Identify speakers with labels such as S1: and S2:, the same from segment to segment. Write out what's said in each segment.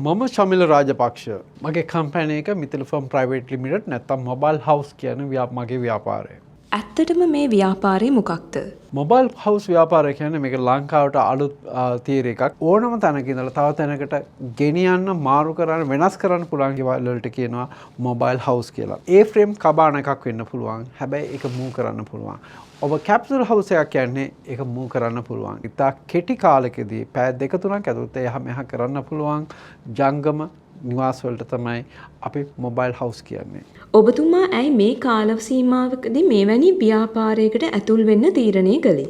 S1: මම ශමිල රාජපක්ෂ මගේ කම්පැනි එක මිතල ෆර්ම් ප්‍රයිවේට් ලිමිටඩ් නැත්නම් මොබයිල් හවුස් කියන මගේ ව්‍යාපාරය.
S2: ඇත්තටම මේ ව්‍යාපාරය මොකක්ද?
S1: මොබයිල් හවුස් ව්‍යාපාරය කියන්නේ මේක ලංකාවට අලුත් තීර එකක්. ඕනම තැනක ඉඳලා තව තැනකට ගෙනියන්න මාරු කරන්න වෙනස් කරන්න පුළුවන් ගෙවල් වලට කියනවා මොබයිල් හවුස් කියලා. ඒ ෆ්‍රේම් කබාන එකක් වෙන්න පුළුවන්. හැබැයි ඒක මූව් කරන්න පුළුවන්. ඔබ කැප්සුල් හවුස් එකක් කියන්නේ ඒක මූව් කරන්න පුළුවන්. ඉතා කෙටි කාලෙකදී පැය 2-3ක් ඇතුළත එහා මෙහා කරන්න පුළුවන් ජංගම නිවාස වලට තමයි අපි මොබයිල් හවුස් කියන්නේ.
S2: ඔබතුමා ඇයි මේ කාල සීමාවකදී මෙවැනි ව්‍යාපාරයකට ඇතුල් වෙන්න තීරණය කළේ?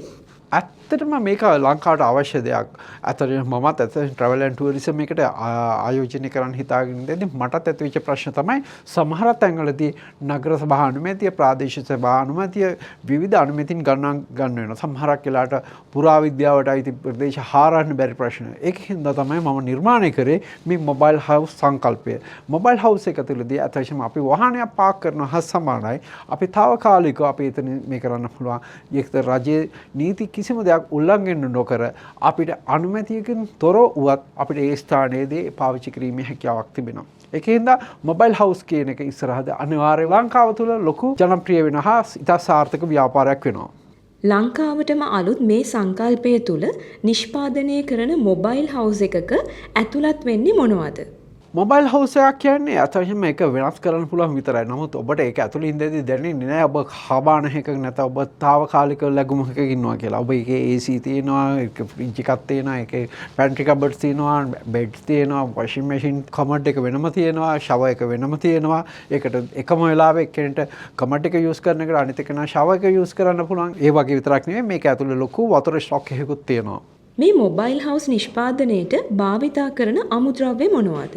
S1: ඇත්තටම මේක ලංකාවට අවශ්‍ය දෙයක්. ඇත්තටම මමත් ට්‍රැවල් ඇන්ඩ් ටුවරිසම් එකට ආයෝජනය කරන්න හිතාගෙන ඉඳි මටත් ඇතිවෙච්ච ප්‍රශ්න තමයි සමහර තැන්වලදී නගර සභා අනුමැතිය ප්‍රාදේශීය සභා අනුමැතිය විවිධ අනුමැතින් ගන්න වෙනවා. සමහරක් වෙලාවට පුරාවිද්‍යාවට අයිති ප්‍රදේශ හාරන්න බැරි ප්‍රශ්න. ඒකින්ද තමයි මම නිර්මාණය කරේ මේ මොබයිල් හවුස් සංකල්පය. මොබයිල් හවුස් එක තුළදී ඇත්තටම අපි වාහනයක් පාක් කරනවා හා සමානයි. අපි తాවකාලිකව අපි එතන මේ කරන්න පුළුවන්. ඒකට රජයේ නීති කිසිම දෙයක් උල්ලංඝනය නොකර අපිට අනුමැතියකින් තොර වුවත් අපිට ඒ ස්ථානයේදී පාවිච්චි කිරීමේ හැකියාවක් තිබෙනවා. ඒකෙන්ද මොබයිල් හවුස් කියන එක ඉස්සරහද අනිවාර්ය ලංකාව තුළ ලොකු ජනප්‍රිය වෙන හා ඉතා සාර්ථක ව්‍යාපාරයක් වෙනවා.
S2: ලංකාවටම අලුත් මේ සංකල්පය තුළ නිෂ්පාදනය කරන මොබයිල් හවුස් එකක ඇතුළත් වෙන්නේ මොනවද?
S1: මොබයිල් හවුස් එකක් කියන්නේ අතවශ්‍යම එක වෙනස් කරන්න පුළුවන් විතරයි. නමුත් ඔබට ඒක ඇතුළේ ඉඳදී දැනෙන්නේ නැහැ ඔබ කබාන එකක නැත්නම් ඔබ తాවකාලික ලැබුමක ඉන්නවා කියලා. ඔබ ඒකේ AC තියෙනවා, ඒක ෆ්‍රිජ් එකක් තියෙනවා, ඒකේ පැන්ට්‍රි කබඩ්ස් තියෙනවා, බෙඩ්ස් තියෙනවා, වොෂින් මැෂින් කමඩ් එක වෙනම තියෙනවා, ෂවර් එක වෙනම තියෙනවා. ඒකට එකම වෙලාවෙ එක්කෙනෙක්ට කමඩ් එක යූස් කරන එකට අනිත් කෙනා ෂවර් එක යූස් කරන්න පුළුවන්. ඒ වගේ විතරක් නෙවෙයි මේක ඇතුළේ ලොකු වතුර ස්ටොක් එකකුත් තියෙනවා.
S2: මේ මොබයිල් හවුස් නිෂ්පාදනයේට භාවිතා කරන අමුද්‍රව්‍ය මොනවාද?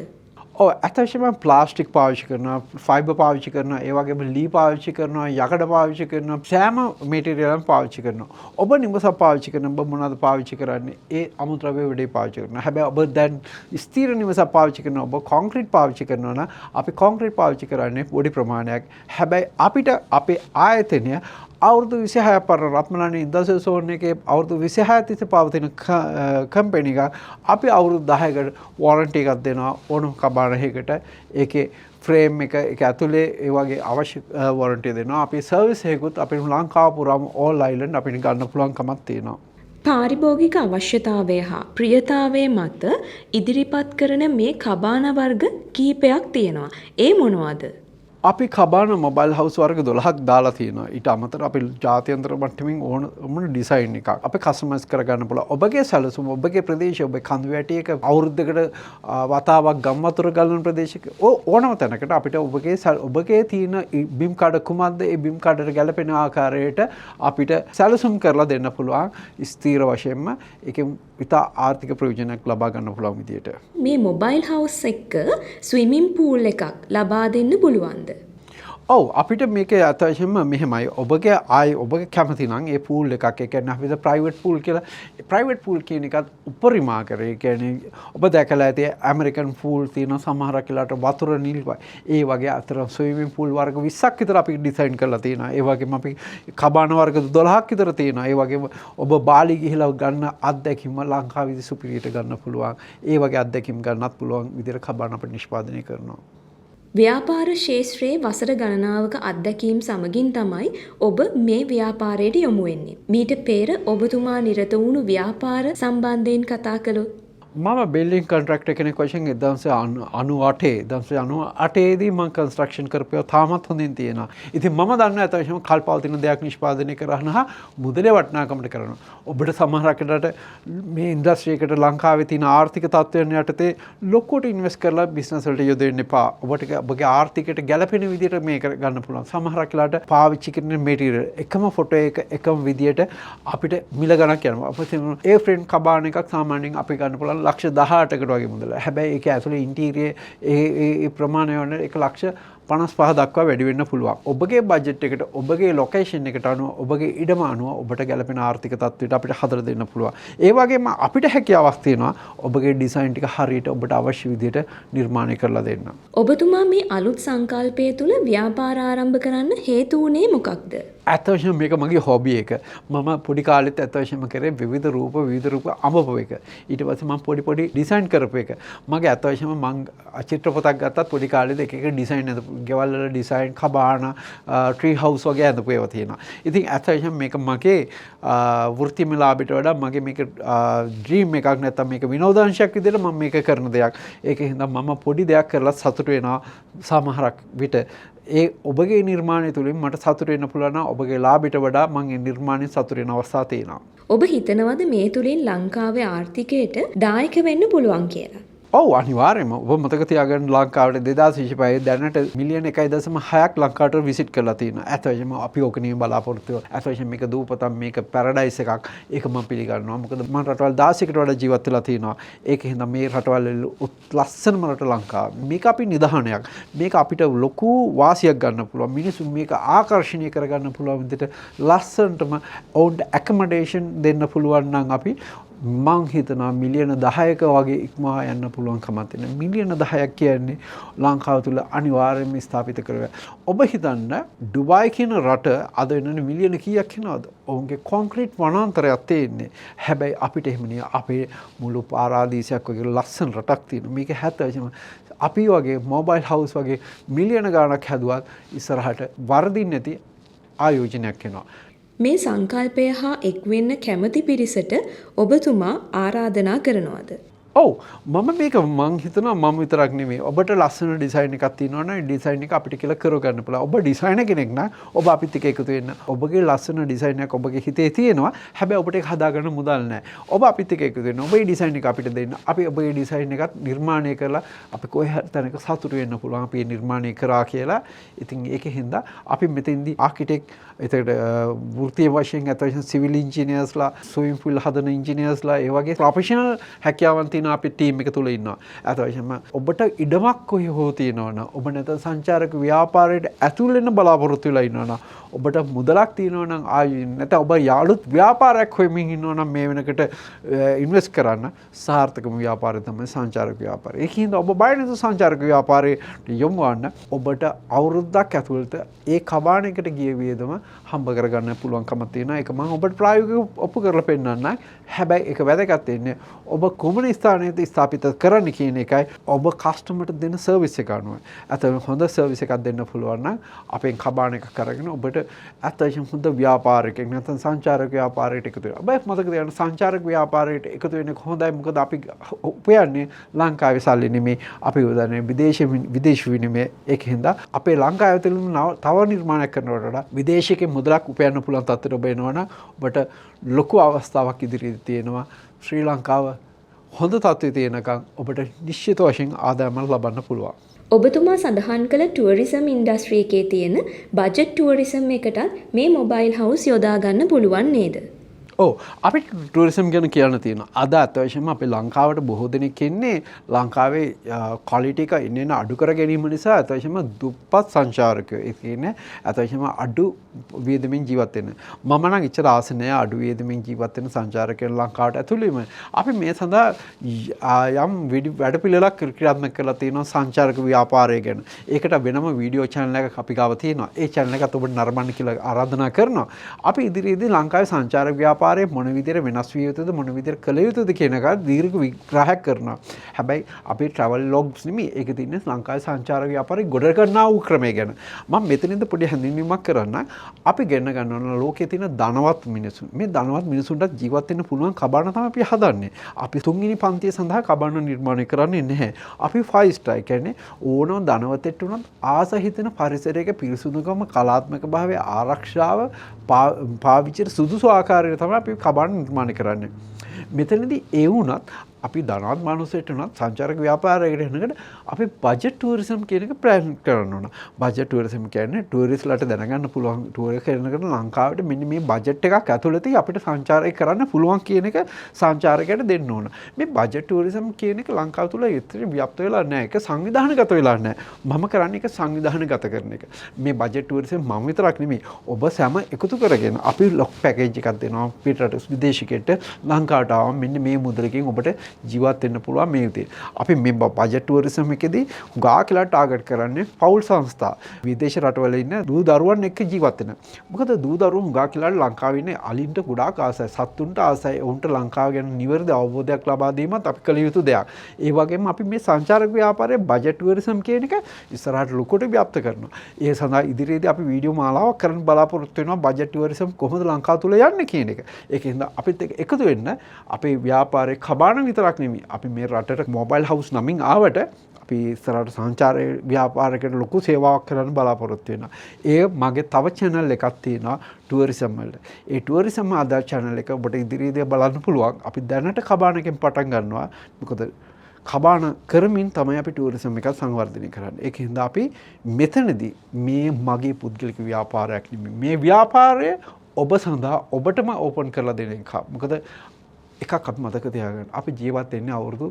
S1: ඇතශම ප්ලාස්ටික් පාවිච්චි කරනවා, ෆයිබර් පාවිච්චි කරනවා, ඒ වගේම ලී පාවිච්චි කරනවා, යකඩ පාවිච්චි කරනවා, සෑම මැටීරියලක් පාවිච්චි කරනවා. ඔබ නිඹසක් පාවිච්චි කරන ඔබ මොනවද පාවිච්චි කරන්නේ? ඒ අමුද්‍රව්‍ය වලදී පාවිච්චි කරනවා. හැබැයි ඔබ දැන් ස්ථිර නිඹසක් පාවිච්චි කරනවා, ඔබ කොන්ක්‍රීට් පාවිච්චි කරනවා නම් අපි කොන්ක්‍රීට් පාවිච්චි කරන්නේ පොඩි ප්‍රමාණයක්. හැබැයි අපිට අපේ ආයතනය අවුරුදු 26 පරණ රත්මලානි ඉන්ඩස්ට්‍රියල් සෝන් එකේ අවුරුදු 26 තිස්සේ පවතින කම්පැනි එකක්. අපි අවුරුදු 10කට වොරන්ටි එකක් දෙනවා ඕනම කබානයකට. ඒකේ ෆ්‍රේම් එක ඒක ඇතුලේ ඒ වගේ අවශ්‍ය වොරන්ටි දෙනවා. අපි සර්විස් එකකුත් අපේ ලංකාව පුරාම ඕල් අයිලන්ඩ් අපිට ගන්න පුළුවන්කමක් තියෙනවා.
S2: පාරිභෝගික අවශ්‍යතාවය හා ප්‍රියතාවයේ මත ඉදිරිපත් කරන මේ කබාන වර්ග කිහිපයක් තියෙනවා. ඒ මොනවාද?
S1: අපි කබාන මොබයිල් හවුස් වර්ග 12ක් දාලා තියෙනවා. ඊට අමතරව අපි ජාත්‍යන්තර මට්ටමින් ඕන ඩිසයින් එකක් අපි කස්ටමයිස් කරගන්න පුළුවන්. ඔබගේ සැලසුම, ඔබගේ ප්‍රදේශය, ඔබේ කඳු වැටියක අවුරුද්දකට වතාවක් ගම් වතුර ගලන ප්‍රදේශයක ඕනම තැනකට අපිට ඔබගේ තියෙන බිම් කඩ කුමක්ද ඒ බිම් කඩට ගැලපෙන ආකාරයට අපිට සැලසුම් කරලා දෙන්න පුළුවන්. ස්ථීර වශයෙන්ම ඒකෙන් ඉතා ආර්ථික ප්‍රයෝජනයක් ලබා ගන්න පුළුවන් විදියට.
S2: මේ මොබයිල් හවුස් එක්ක ස්විමින් පූල් එකක් ලබා දෙන්න පුළුවන්ද?
S1: ඔව් අපිට මේක අතවශ්‍යම මෙහෙමයි. ඔබගේ කැමති නම් ඒ පූල් එකක් ඒ කියන්නේ අපිට ප්‍රයිවට් පූල් කියලා. ප්‍රයිවට් පූල් කියන එකත් උපරිම ආකාරය. ඒ කියන්නේ ඔබ දැකලා ඇති ඇමරිකන් පූල් තියෙන සමහරක් වෙලාවට වතුර නිල් ඒ වගේ අතර ස්විමින් පූල් වර්ග 20ක් විතර අපි ඩිසයින් කරලා තියෙනවා. ඒ වගේම අපි කබාන වර්ග 12ක් විතර තියෙනවා. ඒ වගේම ඔබ බාලි ගිහිලා ගන්න අත්දැකීම ලංකාවේදී සුපිරියට ගන්න පුළුවන්. ඒ වගේ අත්දැකීම් ගන්නත් පුළුවන් විදිහට කබාන අපිට නිෂ්පාදනය කරනවා.
S2: ව්‍යාපාර ශේෂ්ත්‍රයේ වසර ගණනාවක අත්දැකීම් සමගින් තමයි ඔබ මේ ව්‍යාපාරයට යොමු වෙන්නේ. මීට පෙර ඔබතුමා නිරත වුණු ව්‍යාපාර සම්බන්ධයෙන් කතා කළොත්
S1: මම බිල්ඩින් කොන්ට්‍රැක්ටර් කෙනෙක් වශයෙන් 1998 දී මම කන්ස්ට්‍රක්ෂන් කරපුවා තාමත් හොඳින් තියෙනවා. ඉතින් මම දන්නවා අතවශ්‍යම කල්පවතින දෙයක් නිෂ්පාදනය කරන්න හා මුදලේ වටිනාකමට කරනවා. ඔබට සමහරකට මේ ඉන්ඩස්ට්‍රි එකට ලංකාවේ තියෙන ආර්ථික තත්ත්වයන් යටතේ ලොකුට ඉන්වෙස්ට් කරලා බිස්නස් වලට යොදෙන්න එපා. ඔබගේ ආර්ථිකයට ගැළපෙන විදිහට මේක ගන්න පුළුවන්. සමහරක් වෙලාවට පාවිච්චි කරන මැටීරියල් එකම ෆොටෝ එක එකම විදිහට අපිට මිල ගණක් යනවා. අපිට ඒ ෆ්‍රේම් කබාන එකක් සාමාන්‍යයෙන් අපි ගන්න පුළුවන් ලක්ෂ 18කට වගේ මුදල. හැබැයි ඒක ඇතුලේ ඉන්ටීරියර් ඒ ප්‍රමාණය වන 1 ලක්ෂ 55 දක්වා වැඩි වෙන්න පුළුවන්. ඔබගේ බජට් එකට ඔබගේ ලොකේෂන් එකට අනුව ඔබගේ ඉඩම අනුව ඔබට ගැලපෙන ආර්ථික තත්ත්වයට අපිට හදලා දෙන්න පුළුවන්. ඒ වගේම අපිට හැකියාවක් තියෙනවා ඔබගේ ඩිසයින් ටික හරියට ඔබට අවශ්‍ය විදිහට නිර්මාණය කරලා දෙන්න.
S2: ඔබතුමා මේ අලුත් සංකල්පය තුළ ව්‍යාපාර ආරම්භ කරන්න හේතු වුණේ මොකක්ද?
S1: ඇත්ත වශයෙන්ම මේක මගේ හොබි එක. මම පොඩි කාලෙත් ඇත්ත වශයෙන්ම කරේ විවිධ රූප අඹපු එක. ඊට පස්සේ මම පොඩි ඩිසයින් කරපු එක. මගේ ඇත්ත වශයෙන්ම මම චිත්‍රපතක් ගත්තත් පොඩි කාලේදී එක ඩිසයින් ගෙවල් වල ඩිසයින් කබාන ට්‍රී හවුස් වගේ ඇඳපු ඒවා තියෙනවා. ඉතින් ඇත්ත වශයෙන්ම මේක මගේ වෘත්තිමය ලාභයට වඩා මගේ මේක ඩ්‍රීම් එකක් නැත්නම් මේක විනෝදාංශයක් විදිහට මම මේක කරන දෙයක්. ඒකෙන් හින්දා මම පොඩි දෙයක් කරලා සතුටු වෙනවා සමහරක් විට. ඒ ඔබගේ නිර්මාණය තුළින් මට සතුට වෙන්න පුළුවන් නම් ඔබගේ ලාභයට වඩා මම ඒ නිර්මාණයෙන් සතුට වෙන අවස්ථා තියෙනවා.
S2: ඔබ හිතනවද මේ තුලින් ලංකාවේ ආර්ථිකයට දායක වෙන්න පුළුවන් කියලා?
S1: ඔව් අනිවාර්යයෙන්ම. ඔබ මතක තියාගන්න ලංකාවට 2025 දැනට මිලියන 1.6ක් ලංකාවට විසිට් කරලා තියෙනවා. ඇත්ත වශයෙන්ම අපි ඕක නියම බලාපොරොත්තු වෙනවා. ඇත්ත වශයෙන්ම මේක දූපතක් මේක පැරඩයිස් එකක්. ඒක මම පිළිගන්නවා. මොකද මම රටවල් 16කට වඩා ජීවත් වෙලා තියෙනවා. ඒකින් හින්දා මේ රටවල් ලස්සනම රට ලංකාව. මේක අපි නිදහනයක්. මේක අපිට ලොකු වාසියක් ගන්න පුළුවන්. මිනිස්සු මේක ආකර්ෂණීය කරගන්න පුළුවන් විදිහට ලස්සනටම ඔවුන්ට ඇකමඩේෂන් දෙන්න පුළුවන් නම් අපි මං හිතනවා මිලියන 10ක වගේ ඉක්මවා යන්න පුළුවන් කමක් තියෙනවා. මිලියන 10ක් කියන්නේ ලංකාව තුල අනිවාර්යයෙන්ම ස්ථාපිත කරගන්න. ඔබ හිතන්න ඩුබායි කියන රට අද වෙනනේ මිලියන කීයක් වෙනවද? ඔවුන්ගේ කොන්ක්‍රීට් වනාන්තරයක් තියෙන්නේ. හැබැයි අපිට එහෙම නෙවෙයි. අපේ මුළු පාරාදීසයක් වගේ ලස්සන රටක් තියෙනවා. මේක 70 අපි වගේ මොබයිල් හවුස් වගේ මිලියන ගණනක් හැදුවත් ඉස්සරහට වර්ධින්න නැති ආයෝජනයක් වෙනවා.
S2: මේ සංකල්පය හා එක්වෙන්න කැමති පිරිසට ඔබතුමා ආරාධනා කරනවද?
S1: ඔව් මම මේක මං හිතනවා මම විතරක් නෙමෙයි ඔබට ලස්සන ඩිසයින් එකක් තියෙනවා නම් ඩිසයින් එක අපිට කියලා කරගන්න පුළුවන්. ඔබ ඩිසයිනර් කෙනෙක් නම් ඔබ අපිත් එක්ක එකතු වෙන්න. ඔබගේ ලස්සන ඩිසයින් එකක් ඔබගේ හිතේ තියෙනවා. හැබැයි ඔබට ඒක හදාගන්න මුදල් නැහැ. ඔබ අපිත් එක්ක එකතු වෙන්න. ඔබේ ඩිසයින් එක අපිට දෙන්න. අපි ඔබගේ ඩිසයින් එකත් නිර්මාණය කරලා අපි කොහේ හරි තැනක සතුටු වෙන්න පුළුවන්. අපි නිර්මාණය කරා කියලා. ඉතින් ඒකෙන් හින්දා අපි මෙතෙන්දී ආකිටෙක් එතකොට වෘත්තීය වශයෙන් අතවශ්‍ය සිවිල් ඉංජිනේර්ස්ලා ස්විමින් pool හදන ඉංජිනේර්ස්ලා ඒ වගේ ප්‍රොෆෙෂනල් හැකියාවන් තියෙන අපි ටීම් එක තුල ඉන්නවා. අතවශ්‍යම ඔබට ඉඩමක් කොහේ හෝ තියෙනවනම් ඔබ නැත්නම් සංචාරක ව්‍යාපාරයට ඇතුල් වෙන්න බලාපොරොත්තු වෙලා ඉන්නවනම් ඔබට මුදලක් තියෙනවනම් නැත්නම් ඔබ යාළුත් ව්‍යාපාරයක් හොයමින් ඉන්නවනම් මේ වෙනකොට ඉන්වෙස්ට් කරන්න සාර්ථකම ව්‍යාපාරය තමයි සංචාරක ව්‍යාපාරය. ඒකින්ද ඔබ බය නැතුව සංචාරක ව්‍යාපාරයට යොමු වන්න ඔබට අවුරුද්දක් ඇතුළත ඒ කබාණයකට ගිය වියදම හම්බ කරගන්න පුළුවන්කම තියෙනවා. ඒක මම ඔබට ප්‍රායෝගිකව ඔප්පු කරලා පෙන්නන්නම්. හැබැයි ඒක වැදගත් වෙන්නේ ඔබ කොමන ස්ථානයේද ස්ථාපිත කරන්න කියන එකයි ඔබ කස්ටමර්ට දෙන සර්විස් එක අනුව. අතන හොඳ සර්විස් එකක් දෙන්න පුළුවන් නම් අපෙන් කබාණ එකක් කරගෙන ඔබට අත්‍යවශ්‍යම හොඳ ව්‍යාපාරිකයෙක් නැත්නම් සංචාරක ව්‍යාපාරයට එකතු වෙනවා. ඔබ මතක තියාගන්න සංචාරක ව්‍යාපාරයට එකතු වෙන්නේ කොහොඳයි මොකද අපි උපයන්නේ ලංකාවේ සල්ලි නෙමෙයි අපි උදන්නේ විදේශ විනිමය. ඒකින්ද අපේ ලංකාවේ තව නිර්මාණයක් කරනවට වඩා විදේශිකේ මුදලක් උපයන්න පුළුවන් තත්ත්වයට ඔබ එනවනම් ඔබට ලොකු අවස්ථාවක් ඉදිරියේ තියෙනවා. ශ්‍රී ලංකාව හොඳ තත්ත්වයේ තියෙනකන් ඔබට නිශ්චිත වශයෙන් ආදායමක් ලබන්න පුළුවන්.
S2: ඔබතුමා සඳහන් කළ ටුවරිසම් ඉන්ඩස්ට්‍රි එකේ තියෙන බජට් ටුවරිසම් එකටත් මේ මොබයිල් හවුස් යොදා ගන්න පුළුවන් නේද?
S1: ඔව් අපි ටුවරිසම් ගැන කියන්න තියෙනවා. අද අත්‍යවශ්‍යම අපේ ලංකාවට බොහෝ දෙනෙක් එන්නේ ලංකාවේ ක්වොලිටි එක ඉන්න අඩු කර ගැනීම නිසා අත්‍යවශ්‍යම දුප්පත් සංචාරකයෝ. ඒ කියන්නේ අත්‍යවශ්‍යම අඩු වියදමින් ජීවත් වෙන. මම නම් ඉච්චර ආස නැහැ අඩු වියදමින් ජීවත් වෙන සංචාරකයන් ලංකාවට ඇතුළු වීම. අපි මේ සඳහා යම් වැඩපිළිවෙලක් ක්‍රියාත්මක කරලා තියෙනවා සංචාරක ව්‍යාපාරය ගැන. ඒකට වෙනම වීඩියෝ channel එකක් අපි ගාව තියෙනවා. ඒ channel එකත් ඔබට නරඹන්න කියලා ආරාධනා කරනවා. අපි ඉදිරියේදී ලංකාවේ සංචාරක ව්‍යාපාරය මොන විදිහට වෙනස් විය යුතුද මොන විදිහට කළ යුතුද කියන එක දීර්ඝ විග්‍රහයක් කරනවා. හැබැයි අපේ travel logs නෙමෙයි ඒක තියෙන්නේ ලංකාවේ සංචාරක ව්‍යාපාරේ ගොඩ කරනා වූ ක්‍රමය ගැන. මම මෙතනින්ද පොඩි හැඳින්වීමක් කරන්න. අපි ගෙන්න ගන්න ලෝකයේ තියෙන ධනවත් මිනිසුන්. මේ ධනවත් මිනිසුන්ට ජීවත් වෙන්න පුළුවන් කබාන තමයි අපි හදන්නේ. අපි තුන්වෙනි පන්තිය සඳහා කබාන නිර්මාණය කරන්නේ නැහැ. අපි 5 star කියන්නේ ඕනම ධනවතෙක් උනත් ආස හිතෙන පරිසරයක පිරිසුදුකම කලාත්මක භාවය ආරක්ෂාව පාවිච්චිට සුදුසු ආකාරයට තමයි අපි කබාන නිර්මාණය කරන්නේ. මෙතනදී ඒ වුණත් අපි ධනවත් මිනිස්සුන්ට උනත් සංචාරක ව්‍යාපාරයකට එනකොට අපි බජට් ටූරිසම් කියන එක ප්ලෑන් කරන්න ඕන. බජට් ටූරිසම් කියන්නේ ටූරිස්ට්ලාට දැනගන්න පුළුවන් ටූර් එක කරනකොට ලංකාවට මෙන්න මේ බජට් එකක් ඇතුළතදී අපිට සංචාරය කරන්න පුළුවන් කියන එක සංචාරකයට දෙන්න ඕන. මේ බජට් ටූරිසම් කියන එක ලංකාව තුළ ඉතිරි ව්‍යාප්ත වෙලා නැහැ. ඒක සංවිධානගත වෙලා නැහැ. මම කරන්නේ ඒක සංවිධානගත කරන එක. මේ බජට් ටූරිසම් මම විතරක් නෙමෙයි. ඔබ සෑම එකතු කරගෙන අපි ලොක් පැකේජ් එකක් දෙනවා පිටරට විදේශිකයට ලංකාවට ආවම මෙන්න මේ මුදලකින් ඔබට ජීවත් වෙන්න පුළුවන් මේ විදිහට. අපි මේ බජට් ටූරිසම් එකේදී ගා කියලා ටාගට් කරන්නේ පෞල් සංස්ථා. විදේශ රටවල ඉන්න දූ දරුවන් එක්ක ජීවත් වෙන. මොකද දූ දරුවෝ ගා කියලා ලංකාවේ ඉන්නේ අලින්ට ගොඩාක් ආසයි. සත්තුන්ට ආසයි. උන්ට ලංකාව ගැන නිවැරදි අවබෝධයක් ලබා දීමත් අපි කළ යුතු දෙයක්. ඒ වගේම අපි මේ සංචාරක ව්‍යාපාරයේ බජට් ටූරිසම් කියන එක ඉස්සරහට ලොකුට ව්‍යාප්ත කරනවා. ඒ සඳහා ඉදිරියේදී අපි වීඩියෝ මාලාවක් කරන්න බලාපොරොත්තු වෙනවා බජට් ටූරිසම් කොහොමද ලංකාව තුල යන්නේ කියන එක. ඒකෙන්ද අපිත් එක්ක එකතු වෙන්න අපේ ව්‍යාපාරයේ කබාන විතරක් නෙමෙයි. අපි මේ රටට මොබයිල් හවුස් නමින් ආවට අපි ඉස්සරහට සංචාරයේ ව්‍යාපාරයකට ලොකු සේවාවක් කරන්න බලාපොරොත්තු වෙනවා. ඒ මගේ තව channel එකක් තියෙනවා ටූරිසම් වලට. ඒ ටූරිසම් ආධාර channel එක ඔබට ඉදිරියේදී බලන්න පුළුවන්. අපි දැනට කබානකින් පටන් ගන්නවා. මොකද කබාන කරමින් තමයි අපි ටූරිසම් එක සංවර්ධනය කරන්නේ. ඒකින්ද අපි මෙතනදී මේ මගේ පුද්ගලික ව්‍යාපාරයක් නෙමෙයි. මේ ව්‍යාපාරය ඔබ සඳහා ඔබටම ඕපන් කරලා දෙන එක. මොකද එකක් අපි මතක තියාගන්න. අපි ජීවත් වෙන්නේ අවුරුදු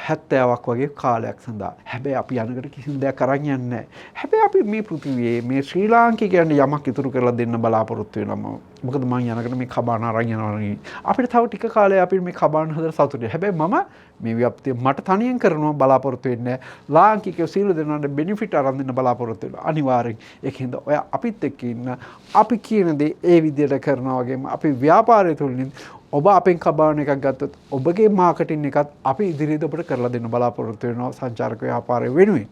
S1: 70ක් වගේ කාලයක් සඳහා. හැබැයි අපි යනකට කිසිම දෙයක් අරන් යන්නේ නැහැ. හැබැයි අපි මේ පෘථිවියේ මේ ශ්‍රී ලාංකිකයන්ට යමක් ඉතුරු කරලා දෙන්න බලාපොරොත්තු වෙනවා. මොකද මම යනකට මේ කබාන අරන් යනවා නෙවෙයි. අපිට තව ටික කාලයක් අපිට මේ කබාන හදලා සතුටුයි. හැබැයි මම මේ ව්‍යාප්තිය මට තනියෙන් කරනවා බලාපොරොත්තු වෙන්නේ නැහැ. ලාංකිකයෝ සීල දෙනාට බෙනිෆිට් අරන් දෙන්න බලාපොරොත්තු වෙනවා. අනිවාර්යෙන්. ඒකින්ද ඔය අපිත් එක්ක ඉන්න අපි කියන දේ ඒ විදිහට කරනවා වගේම අපි ව්‍යාපාරය තුළින් ඔබ අපෙන් කබාන එකක් ගත්තොත් ඔබගේ මාකටින් එකත් අපි ඉදිරියට ඔබට කරලා දෙන්න බලාපොරොත්තු වෙනවා සංචාරක ව්‍යාපාරය වෙනුවෙන්.